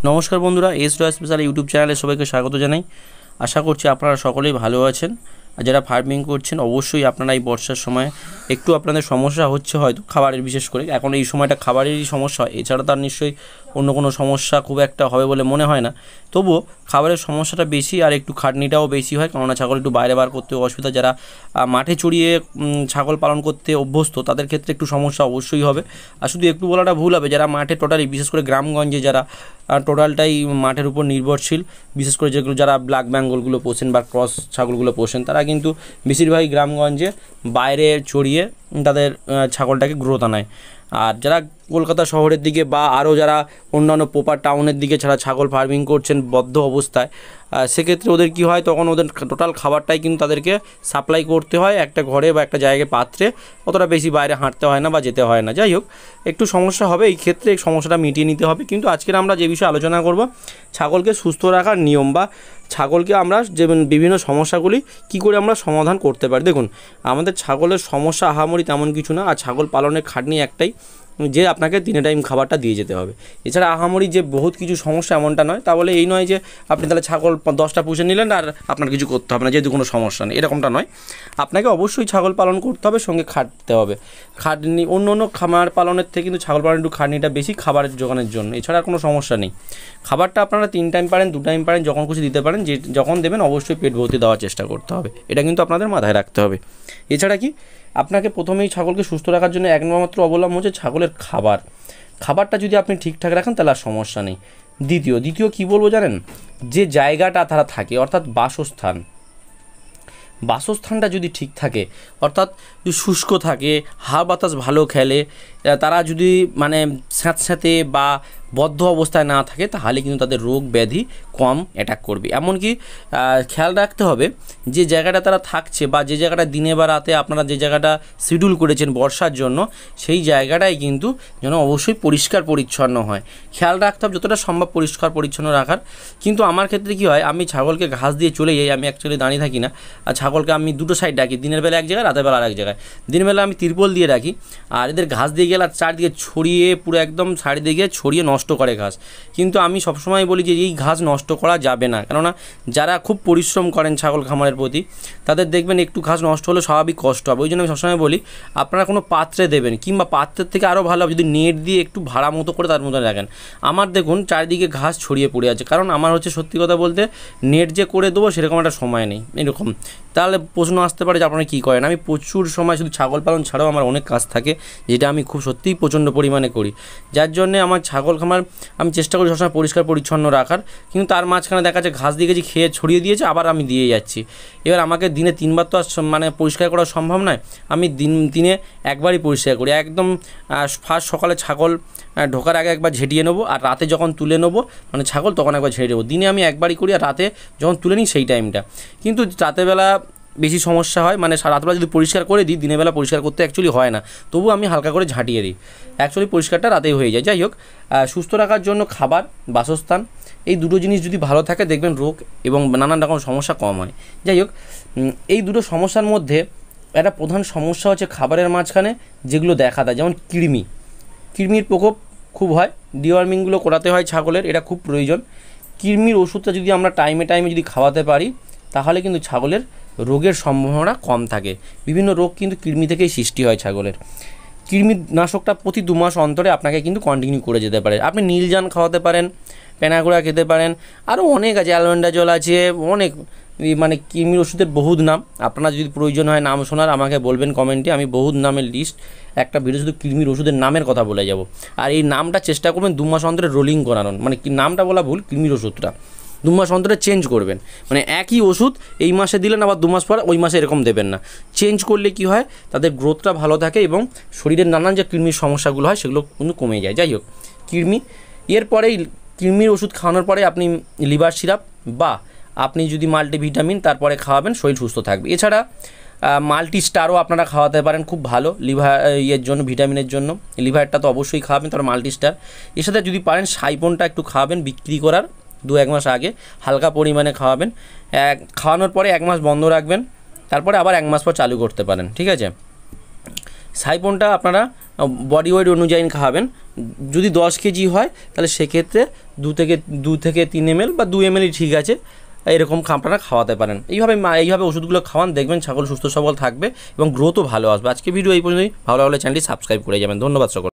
নমস্কার বন্ধুরা, এস রয় special YouTube চ্যানেলে সবাইকে স্বাগত জানাই। আশা করছি আপনারা সকলেই ভালো আছেন। আর যারা ফার্মিং করছেন অবশ্যই আপনারা এই বর্ষার সময় একটু আপনাদের সমস্যা হচ্ছে, হয়তো খাবারের, বিশেষ করে এখন এই সময়টা খাবারেরই সমস্যা হয়, এছাড়া তার নিশ্চয়ই অন্য কোনো সমস্যা খুব একটা হবে বলে মনে হয় না। তবুও খাবারের সমস্যাটা বেশি আর একটু খাটনিটাও বেশি হয়, কেননা ছাগল একটু বাইরে বার করতে অসুবিধা। যারা মাঠে চড়িয়ে ছাগল পালন করতে অভ্যস্ত তাদের ক্ষেত্রে একটু সমস্যা অবশ্যই হবে। আর শুধু একটু বলাটা ভুল হবে, যারা মাঠে টোটালি, বিশেষ করে গ্রামগঞ্জে যারা টোটালটাই মাঠের উপর নির্ভরশীল, বিশেষ করে যেগুলো যারা ব্ল্যাক বেঙ্গলগুলো পোষেন বা ক্রস ছাগলগুলো পোষেন, তারা কিন্তু বেশিরভাগই গ্রামগঞ্জে বাইরে চড়িয়ে তাদের ছাগলটাকে গ্রোথ আনায়। আর যারা কলকাতা শহরের দিকে বা আরও যারা অন্যান্য প্রপার টাউনের দিকে ছাড়া ছাগল ফার্মিং করছেন বদ্ধ অবস্থায়, সেক্ষেত্রে ওদের কী হয়, তখন ওদের টোটাল খাবারটাই কিন্তু তাদেরকে সাপ্লাই করতে হয় একটা ঘরে বা একটা জায়গায় পাত্রে, অতটা বেশি বাইরে হাঁটতে হয় না বা যেতে হয় না। যাই হোক, একটু সমস্যা হবে, এই ক্ষেত্রে এই সমস্যাটা মিটিয়ে নিতে হবে। কিন্তু আজকের আমরা যে বিষয়ে আলোচনা করব, ছাগলকে সুস্থ রাখার নিয়ম বা ছাগলকে আমরা যে বিভিন্ন সমস্যাগুলি কী করে আমরা সমাধান করতে পারি। দেখুন, আমাদের ছাগলের সমস্যা আহামরি তেমন কিছু না, আর ছাগল পালনের খাটনি একটাই, যে আপনাকে 3 টাইম খাবারটা দিয়ে যেতে হবে। এছাড়া আহামরি যে বহুত কিছু সমস্যা এমনটা নয়। তা বলে এই নয় যে আপনি তাহলে ছাগল 10টা পুষে নিলেন আর আপনার কিছু করতে হবে না, যেহেতু কোনো সমস্যা নেই, এরকমটা নয়। আপনাকে অবশ্যই ছাগল পালন করতে হবে, সঙ্গে খাটতে হবে। খাটনি অন্য খামার পালনের থেকে কিন্তু ছাগল পালনের একটু খাটনিটা বেশি খাবারের জোগানের জন্য, এছাড়া কোনো সমস্যা নেই। খাবারটা আপনারা 3 টাইম পারেন, 2 টাইম পারেন, যখন খুশি দিতে পারেন। যে যখন দেবেন অবশ্যই পেট ভর্তি দেওয়ার চেষ্টা করতে হবে, এটা কিন্তু আপনাদের মাথায় রাখতে হবে। এছাড়া কি, আপনাকে প্রথমেই ছাগলকে সুস্থ রাখার জন্য একমাত্র অবলম্বন হচ্ছে ছাগলের খাবারটা যদি আপনি ঠিকঠাক রাখেন তাহলে আর সমস্যা নেই। দ্বিতীয় কী বলবো জানেন, যে জায়গাটা তারা থাকে, অর্থাৎ বাসস্থানটা যদি ঠিক থাকে, অর্থাৎ যদি শুষ্ক থাকে, হাওয়া বাতাস ভালো খেলে, তারা যদি মানে স্যাঁতস্যাঁতে বা বদ্ধ অবস্থায় না থাকে, তাহলে কিন্তু তাদের রোগ ব্যাধি কম অ্যাটাক করবে। এমনকি খেয়াল রাখতে হবে যে জায়গাটা তারা থাকছে বা যে জায়গাটা দিনে বা রাতে আপনারা যে জায়গাটা শিডিউল করেছেন বর্ষার জন্য, সেই জায়গাটাই কিন্তু যেন অবশ্যই পরিষ্কার পরিচ্ছন্ন হয়। খেয়াল রাখতে হবে যতটা সম্ভব পরিষ্কার পরিচ্ছন্ন রাখার। কিন্তু আমার ক্ষেত্রে কী হয়, আমি ছাগলকে ঘাস দিয়ে চলে যাই, আমি অ্যাকচুয়ালি দাঁড়িয়ে থাকি না। আর ছাগলকে আমি দুটো সাইড রাখি, দিনের বেলা এক জায়গায়, রাতের বেলা আর এক জায়গায়। দিনের বেলা আমি তিরপল দিয়ে রাখি, আর এদের ঘাস দিয়ে গেলে আর চারদিকে ছড়িয়ে পুরো একদম চারিদিকে ছড়িয়ে নষ্ট করে ঘাস। কিন্তু আমি সবসময় বলি যে এই ঘাস নষ্ট করা যাবে না, কেননা যারা খুব পরিশ্রম করেন ছাগল খামারের প্রতি, তাদের দেখবেন একটু ঘাস নষ্ট হলে স্বাভাবিক কষ্ট হবে। ওই জন্য আমি সবসময় বলি আপনারা কোনো পাত্রে দেবেন, কিংবা পাত্রের থেকে আরও ভালো যদি নেট দিয়ে একটু ভাড়া মতো করে তার মতো রাখেন। আমার দেখুন চারিদিকে ঘাস ছড়িয়ে পড়ে আছে, কারণ আমার হচ্ছে সত্যি কথা বলতে নেট যে করে দেবো সেরকম একটা সময় নেই। এরকম তাহলে প্রশ্ন আসতে পারে যে আপনারা কী করেন। আমি প্রচুর সময় শুধু ছাগল পালন ছাড়াও আমার অনেক কাজ থাকে, যেটা আমি খুব সত্যিই প্রচণ্ড পরিমাণে করি, যার জন্যে আমার ছাগল খামার আমি চেষ্টা করি সবসময় পরিষ্কার পরিচ্ছন্ন রাখার। কিন্তু তার মাঝখানে দেখা যাচ্ছে ঘাস দিয়ে গেছি, খেয়ে ছড়িয়ে দিয়েছে, আবার আমি দিয়ে যাচ্ছি। এবার আমাকে দিনে 3 বার তো আর মানে পরিষ্কার করা সম্ভব নয়। আমি দিনে একবারই পরিষ্কার করি। একদম ফার্স্ট সকালে ছাগল ঢোকার আগে একবার ঝেঁটিয়ে নেবো, আর রাতে যখন তুলে নেবো মানে ছাগল, তখন একবার ঝেড়ে দেবো। দিনে আমি একবারই করি, আর রাতে যখন তুলে নিই সেই টাইমটা। কিন্তু রাতেরবেলা বেশি সমস্যা হয়, মানে রাতবেলা যদি পরিষ্কার করে দিই, দিনের বেলা পরিষ্কার করতে অ্যাকচুয়ালি হয় না, তবু আমি হালকা করে ঝাঁটিয়ে দিই। অ্যাকচুয়ালি পরিষ্কারটা রাতেই হয়ে যায়। যাই হোক, সুস্থ রাখার জন্য খাবার, বাসস্থান, এই দুটো জিনিস যদি ভালো থাকে দেখবেন রোগ এবং নানান রকম সমস্যা কম হয়। যাই হোক, এই দুটো সমস্যার মধ্যে একটা প্রধান সমস্যা হচ্ছে খাবারের মাঝখানে যেগুলো দেখা দেয়, যেমন কৃমির প্রকোপ খুব হয়। ডিওয়ার্মিংগুলো করাতে হয় ছাগলের, এটা খুব প্রয়োজন। কৃমির ওষুধটা যদি আমরা টাইমে যদি খাওয়াতে পারি, তাহলে কিন্তু ছাগলের রোগের সম্ভাবনা কম থাকে। বিভিন্ন রোগ কিন্তু কৃমি থেকেই সৃষ্টি হয় ছাগলের। কৃমিনাশকটা প্রতি 2 মাস অন্তরে আপনাকে কিন্তু কন্টিনিউ করে যেতে পারে। আপনি নীলজান খাওয়াতে পারেন, প্যানাগোড়া খেতে পারেন, আরও অনেক আছে, অ্যালবেন্ডাজল আছে, অনেক মানে কৃমির ওষুধের বহুত নাম। আপনারা যদি প্রয়োজন হয় নাম শোনার, আমাকে বলবেন কমেন্টে, আমি বহুত নামের লিস্ট একটা ভিডিও শুধু কৃমির ওষুধের নামের কথা বলে যাব। আর এই নামটা চেষ্টা করবেন 2 মাস অন্তরে রোলিং করানোর, মানে নামটা বলা ভুল, কৃমির ওষুধটা 2 মাস অন্তরে চেঞ্জ করবেন। মানে একই ওষুধ এই মাসে দিলেন, আবার 2 মাস পর ওই মাসে এরকম দেবেন না। চেঞ্জ করলে কি হয়, তাদের গ্রোথটা ভালো থাকে এবং শরীরের নানান যে কৃমির সমস্যাগুলো হয় সেগুলো কিন্তু কমে যায়। যাই হোক, এরপরেই কৃমির ওষুধ খাওয়ানোর পরে আপনি লিভার সিরাপ বা আপনি যদি মাল্টিভিটামিন তারপরে খাওয়াবেন, শরীর সুস্থ থাকবে। এছাড়া মাল্টিস্টারও আপনারা খাওয়াতে পারেন, খুব ভালো লিভার জন্য, ভিটামিনের জন্য। লিভারটা তো অবশ্যই খাওয়াবেন, তারপর মাল্টিস্টার। এর সাথে যদি পারেন সাইপনটা একটু খাওয়াবেন, বিক্রি করার 2-1 মাস আগে হালকা পরিমাণে খাওয়াবেন। খাওয়ানোর পরে 1 মাস বন্ধ রাখবেন, তারপরে আবার 1 মাস পর চালু করতে পারেন, ঠিক আছে। সাইপনটা আপনারা বডি ওয়েট অনুযায়ী খাওয়াবেন। যদি 10 কেজি হয় তাহলে সেক্ষেত্রে 2 থেকে 3 ml বা 2 ml ঠিক আছে, এরকম আপনারা খাওয়াতে পারেন। এইভাবে ওষুধগুলো খাওয়ান, দেখবেন ছাগল সুস্থ সবল থাকবে এবং গ্রোথও ভালো আসবে। আজকে ভিডিও এই পর্যন্তই। ভালো লাগলে চ্যানেলটি সাবস্ক্রাইব করে যাবেন। ধন্যবাদ সকল।